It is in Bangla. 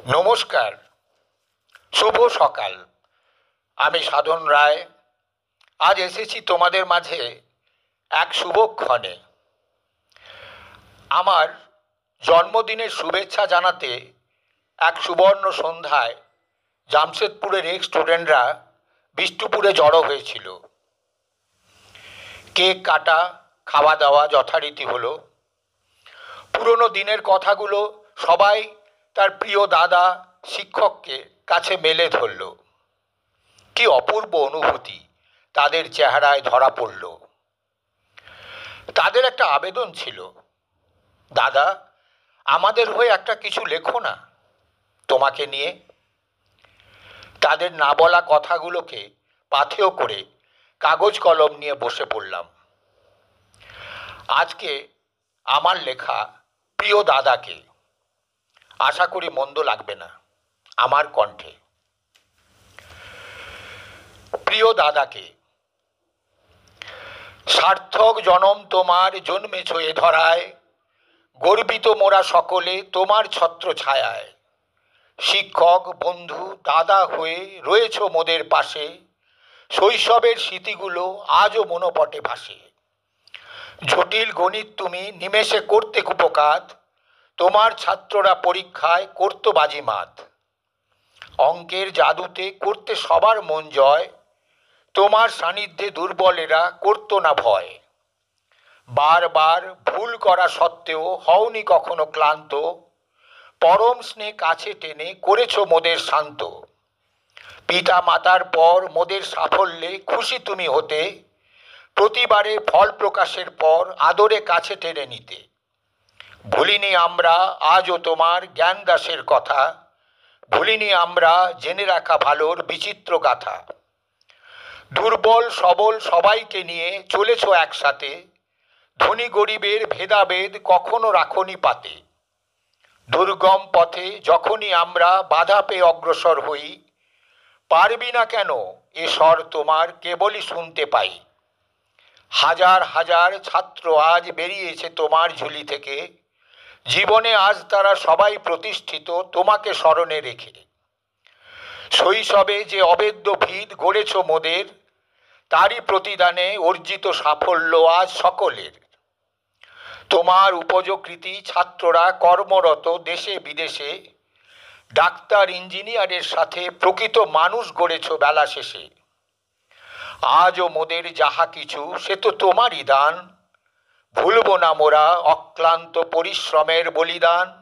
নমস্কার, শুভ সকাল। আমি সাধন রায়। আজ এসেছি তোমাদের মাঝে এক শুভক্ষণে। আমার জন্মদিনের শুভেচ্ছা জানাতে এক সুবর্ণ সন্ধ্যায় জামশেদপুরের এক স্টুডেন্টরা বিষ্টুপুরে জড়ো হয়েছিল। কেক কাটা, খাওয়া দাওয়া যথারীতি হলো। পুরনো দিনের কথাগুলো সবাই তার প্রিয় দাদা শিক্ষককে কাছে মেলে ধরল। কি অপূর্ব অনুভূতি তাদের চেহারায় ধরা পড়ল। তাদের একটা আবেদন ছিল, দাদা আমাদের হয়ে একটা কিছু লেখো না তোমাকে নিয়ে। তাদের না বলা কথাগুলোকে পাথেয় করে কাগজ কলম নিয়ে বসে পড়লাম। আজকে আমার লেখা প্রিয় দাদাকে। আশা করি মন্দ লাগবে না আমার কণ্ঠে। প্রিয় দাদাকে। সার্থক জনম তোমার জন্মেছ এ ধরায়, গর্বিত মোরা সকলে তোমার ছত্র ছায়ায়। শিক্ষক বন্ধু দাদা হয়ে রয়েছ মোদের পাশে, শৈশবের স্মৃতিগুলো আজও মনোপটে ভাসে। জটিল গণিত তুমি নিমেষে করতে কুপকাত, তোমার ছাত্ররা পরীক্ষায় করত বাজিমাত। অঙ্কের জাদুতে করতে সবার মন জয়, তোমার সান্নিধ্যে দুর্বলেরা করতো না ভয়। বারবার ভুল করা সত্ত্বেও হওনি কখনো ক্লান্ত, পরম স্নেহ কাছে টেনে করেছ মোদের শান্ত। পিতা মাতার পর মোদের সাফল্যে খুশি তুমি হতে, প্রতিবারে ফল প্রকাশের পর আদরে কাছে টেনে নিতে। ভুলিনি আমরা আজও তোমার জ্ঞান দাসের কথা, ভুলিনি আমরা জেনে রাখা ভালোর বিচিত্র গাথা। দুর্বল সবল সবাইকে নিয়ে চলেছ একসাথে, ধনী গরিবের ভেদাভেদ কখনো রাখনি পাতে। দুর্গম পথে যখনই আমরা বাধা পেয়ে অগ্রসর হই, পারবি না কেন এ স্বর তোমার কেবলই শুনতে পাই। হাজার হাজার ছাত্র আজ বেরিয়েছে তোমার ঝুলি থেকে, জীবনে আজ তারা সবাই প্রতিষ্ঠিত তোমাকে স্মরণে রেখে। শৈশবে যে অবেদ্য ভিত গড়েছ মোদের, তারই প্রতিদানে অর্জিত সাফল্য আজ সকলের। তোমার উপযোগকৃতি ছাত্ররা কর্মরত দেশে বিদেশে, ডাক্তার ইঞ্জিনিয়ারের সাথে প্রকৃত মানুষ গড়েছ বেলা শেষে। আজও মোদের যাহা কিছু সে তো তোমারই দান, ভুলব না মোরা অক্লান্ত পরিশ্রমের বলিদান।